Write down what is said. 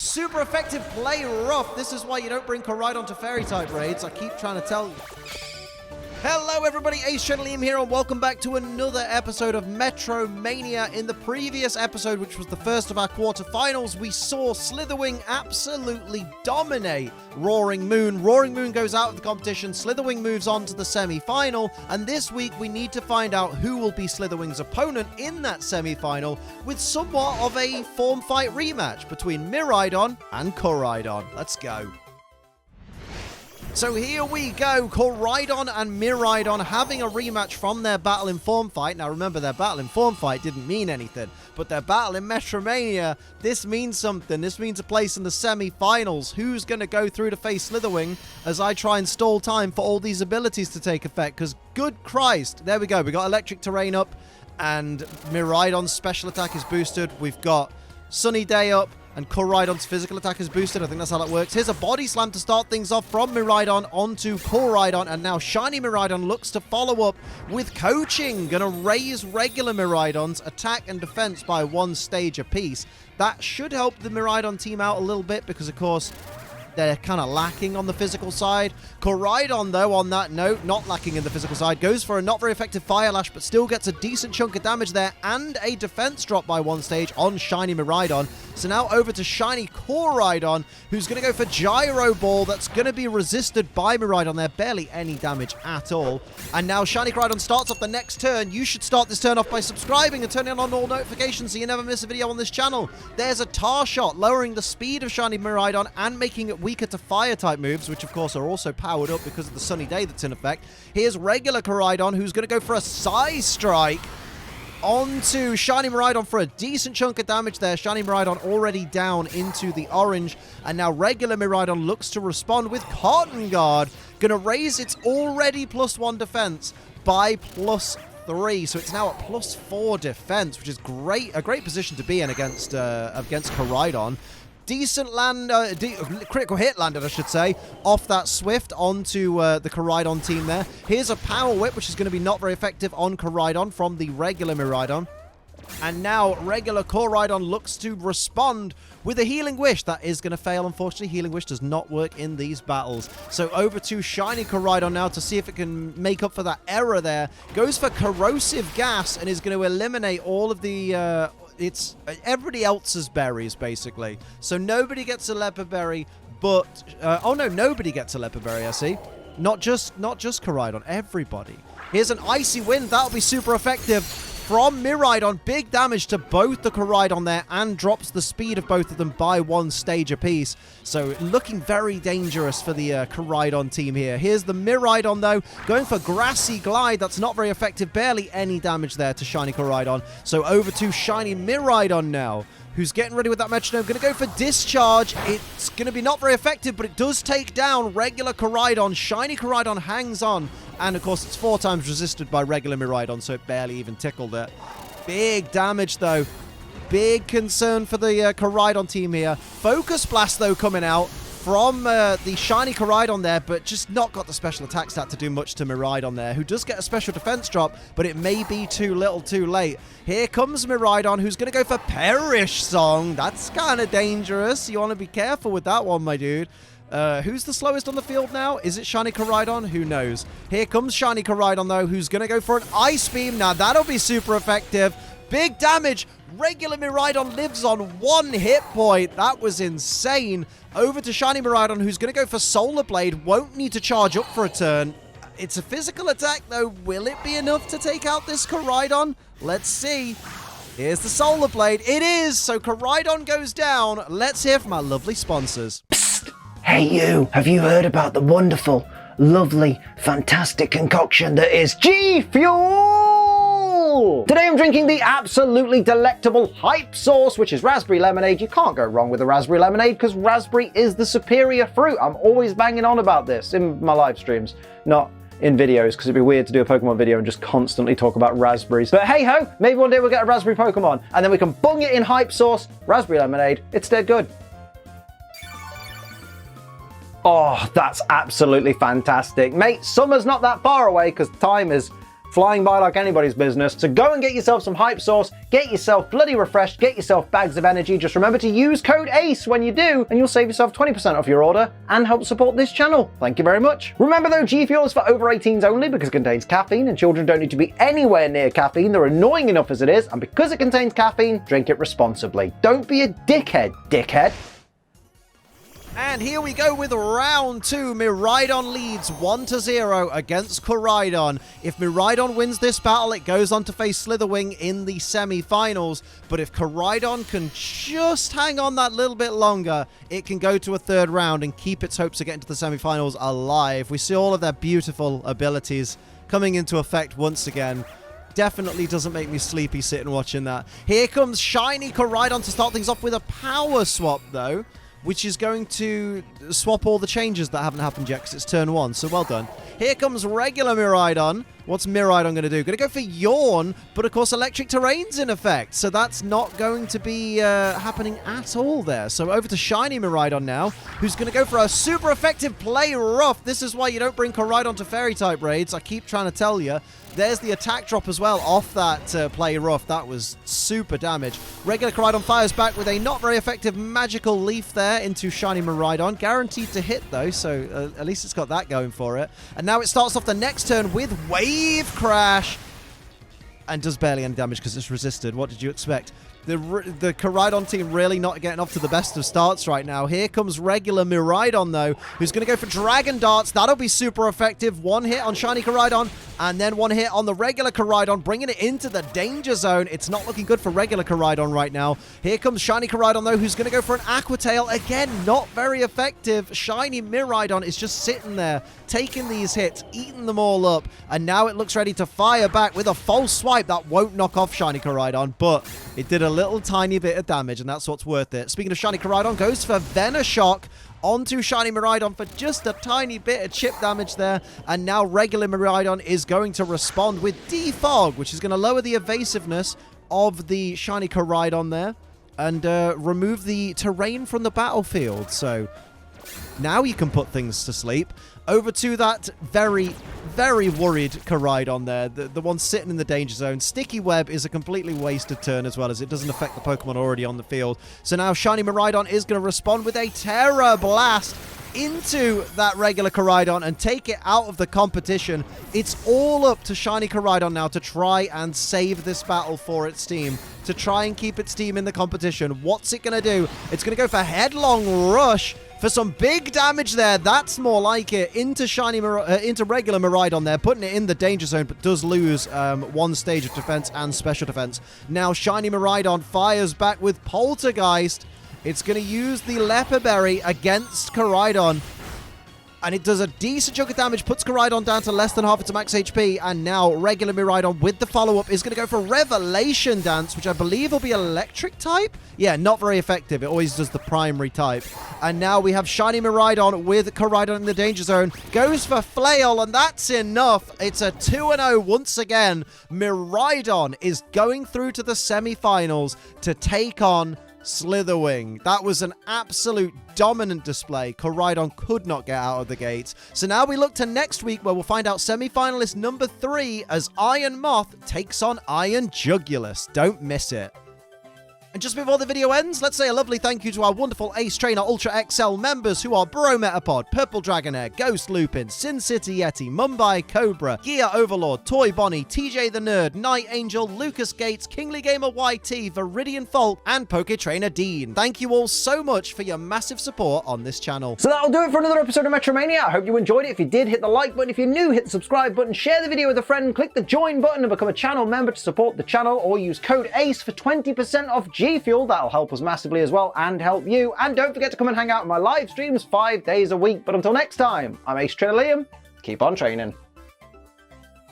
Super effective, play rough. This is why you don't bring Koraidon to Fairy-type raids. I keep trying to tell you. Hello everybody, Ace here, and welcome back to another episode of MetroMania. In the previous episode, which was the first of our quarterfinals, we saw Slither Wing absolutely dominate Roaring Moon. Roaring Moon goes out of the competition, Slither Wing moves on to the semi-final, and this week we need to find out who will be Slither Wing's opponent in that semi-final with somewhat of a form fight rematch between Miraidon and Koraidon. Let's go. So here we go, Koraidon and Miraidon having a rematch from their battle in Form Fight. Now remember, their battle in Form Fight didn't mean anything, but their battle in MetroMania, this means something. This means a place in the semi-finals. Who's going to go through to face Slither Wing as I try and stall time for all these abilities to take effect? Because good Christ, there we go. We got Electric Terrain up, and Miraidon's special attack is boosted. We've got Sunny Day up, and Koraidon's physical attack is boosted. I think that's how that works. Here's a body slam to start things off from Miraidon onto Koraidon. And now Shiny Miraidon looks to follow up with coaching. Gonna raise regular Miraidon's attack and defense by one stage apiece. That should help the Miraidon team out a little bit because, of course, they're kind of lacking on the physical side. Koraidon, though, on that note, not lacking in the physical side, goes for a not very effective Fire Lash, but still gets a decent chunk of damage there and a defense drop by one stage on Shiny Miraidon. So now over to Shiny Koraidon, who's going to go for Gyro Ball. That's going to be resisted by Miraidon there. Barely any damage at all. And now Shiny Koraidon starts off the next turn. You should start this turn off by subscribing and turning on all notifications so you never miss a video on this channel. There's a Tar Shot, lowering the speed of Shiny Miraidon and making it weaker to Fire-type moves, which of course are also powered up because of the Sunny Day that's in effect. Here's regular Koraidon, who's going to go for a Psy Strike onto Shiny Miraidon for a decent chunk of damage there. Shiny Miraidon already down into the orange, and now regular Miraidon looks to respond with Cotton Guard. Gonna raise its already +1 defense by +3, so it's now at +4 defense, which is great. A great position to be in against Koraidon. Decent land, critical hit landed, I should say, off that Swift onto the Koraidon team there. Here's a Power Whip, which is going to be not very effective on Koraidon from the regular Miraidon. And now regular Koraidon looks to respond with a Healing Wish. That is going to fail, unfortunately. Healing Wish does not work in these battles. So over to Shiny Koraidon now to see if it can make up for that error there. Goes for Corrosive Gas and is going to eliminate all of the... it's everybody else's berries, basically. So nobody gets a Leppa Berry, but... oh, no, nobody gets a Leppa Berry, I see. Not just Koraidon, everybody. Here's an Icy Wind. That'll be super effective from Miraidon. Big damage to both the Koraidon there and drops the speed of both of them by one stage apiece. So looking very dangerous for the Koraidon team here. Here's the Miraidon, though, going for Grassy Glide. That's not very effective. Barely any damage there to Shiny Koraidon. So over to Shiny Miraidon now, who's getting ready with that Metronome. Going to go for Discharge. It's going to be not very effective, but it does take down regular Koraidon. Shiny Koraidon hangs on. And, of course, it's 4 times resisted by regular Miraidon, so it barely even tickled it. Big damage, though. Big concern for the Koraidon team here. Focus Blast, though, coming out from the Shiny Koraidon there, but just not got the special attack stat to do much to Miraidon there, who does get a special defense drop, but it may be too little too late. Here comes Miraidon, who's going to go for Perish Song. That's kind of dangerous. You want to be careful with that one, my dude. Who's the slowest on the field now? Is it Shiny Koraidon? Who knows? Here comes Shiny Koraidon, though, who's going to go for an Ice Beam. Now, that'll be super effective. Big damage. Regular Miraidon lives on 1 hit point. That was insane. Over to Shiny Miraidon, who's going to go for Solar Blade. Won't need to charge up for a turn. It's a physical attack, though. Will it be enough to take out this Koraidon? Let's see. Here's the Solar Blade. It is. So Koraidon goes down. Let's hear from our lovely sponsors. Psst. Hey you, have you heard about the wonderful, lovely, fantastic concoction that is G Fuel? Today I'm drinking the absolutely delectable Hype Sauce, which is raspberry lemonade. You can't go wrong with a raspberry lemonade because raspberry is the superior fruit. I'm always banging on about this in my live streams, not in videos, because it'd be weird to do a Pokemon video and just constantly talk about raspberries. But hey ho, maybe one day we'll get a raspberry Pokemon and then we can bung it in Hype Sauce, raspberry lemonade. It's dead good. Oh, that's absolutely fantastic. Mate, summer's not that far away because time is flying by like anybody's business. So go and get yourself some hype sauce, get yourself bloody refreshed, get yourself bags of energy. Just remember to use code ACE when you do, and you'll save yourself 20% off your order and help support this channel. Thank you very much. Remember though, G Fuel is for over 18s only because it contains caffeine, and children don't need to be anywhere near caffeine. They're annoying enough as it is, and because it contains caffeine, drink it responsibly. Don't be a dickhead, dickhead. And here we go with round 2. Miraidon leads 1-0 against Koraidon. If Miraidon wins this battle, it goes on to face Slither Wing in the semi-finals. But if Koraidon can just hang on that little bit longer, it can go to a third round and keep its hopes of getting to the semi-finals alive. We see all of their beautiful abilities coming into effect once again. Definitely doesn't make me sleepy sitting watching that. Here comes shiny Koraidon to start things off with a power swap, though, which is going to swap all the changes that haven't happened yet because it's turn 1, so well done. Here comes regular Miraidon. What's Miraidon going to do? Going to go for Yawn, but of course Electric Terrain's in effect, so that's not going to be happening at all there. So over to shiny Miraidon now, who's going to go for a super effective Play Rough. This is why you don't bring Koraidon to Fairy-type raids. I keep trying to tell you. There's the attack drop as well off that Play Rough. That was super damage. Regular Koraidon fires back with a not very effective magical leaf there into shiny Miraidon. Guaranteed to hit though, so at least it's got that going for it. And now it starts off the next turn with Wave Crash. And does barely any damage because it's resisted. What did you expect? The Koraidon team really not getting off to the best of starts right now. Here comes regular Miraidon, though, who's going to go for Dragon Darts. That'll be super effective. One hit on shiny Koraidon, and then one hit on the regular Koraidon, bringing it into the danger zone. It's not looking good for regular Koraidon right now. Here comes shiny Koraidon, though, who's going to go for an Aqua Tail. Again, not very effective. Shiny Miraidon is just sitting there, taking these hits, eating them all up, and now it looks ready to fire back with a false swipe. That won't knock off shiny Koraidon, but it did a little tiny bit of damage, and that's what's worth it. Speaking of shiny Koraidon, goes for Venoshock onto shiny Miraidon for just a tiny bit of chip damage there, and now regular Miraidon is going to respond with Defog, which is going to lower the evasiveness of the shiny Koraidon there and remove the terrain from the battlefield. So now you can put things to sleep. Over to that very, very worried Koraidon there, the one sitting in the danger zone. Sticky Web is a completely wasted turn as well, as it doesn't affect the Pokemon already on the field. So now shiny Miraidon is going to respond with a Terra Blast into that regular Koraidon and take it out of the competition. It's all up to shiny Koraidon now to try and save this battle for its team, to try and keep its team in the competition. What's it going to do? It's going to go for Headlong Rush for some big damage there. That's more like it. Into into regular Miraidon there, putting it in the danger zone, but does lose one stage of defense and special defense. Now shiny Miraidon fires back with Poltergeist. It's going to use the Leppa Berry against Koraidon, and it does a decent chunk of damage, puts Koraidon down to less than half its max HP, and now regular Miraidon with the follow-up is going to go for Revelation Dance, which I believe will be electric type? Yeah, not very effective. It always does the primary type. And now we have shiny Miraidon with Koraidon in the danger zone. Goes for Flail, and that's enough. It's a 2-0 once again. Miraidon is going through to the semi-finals to take on Slither Wing. That was an absolute dominant display. Koraidon could not get out of the gates. So now we look to next week, where we'll find out semi-finalist number 3 as Iron Moth takes on Iron Jugulis. Don't miss it. And just before the video ends, let's say a lovely thank you to our wonderful Ace Trainer Ultra XL members, who are Bro Metapod, Purple Dragonair, Ghost Lupin, Sin City Yeti, Mumbai Cobra, Gear Overlord, Toy Bonnie, TJ the Nerd, Night Angel, Lucas Gates, Kingly Gamer YT, Viridian Fault, and Poke Trainer Dean. Thank you all so much for your massive support on this channel. So that'll do it for another episode of MetroMania. I hope you enjoyed it. If you did, hit the like button. If you're new, hit the subscribe button, share the video with a friend, click the join button and become a channel member to support the channel, or use code ACE for 20% off G Fuel. That'll help us massively as well, and help you. And don't forget to come and hang out in my live streams 5 days a week. But until next time, I'm Ace Trainer Liam. Keep on training.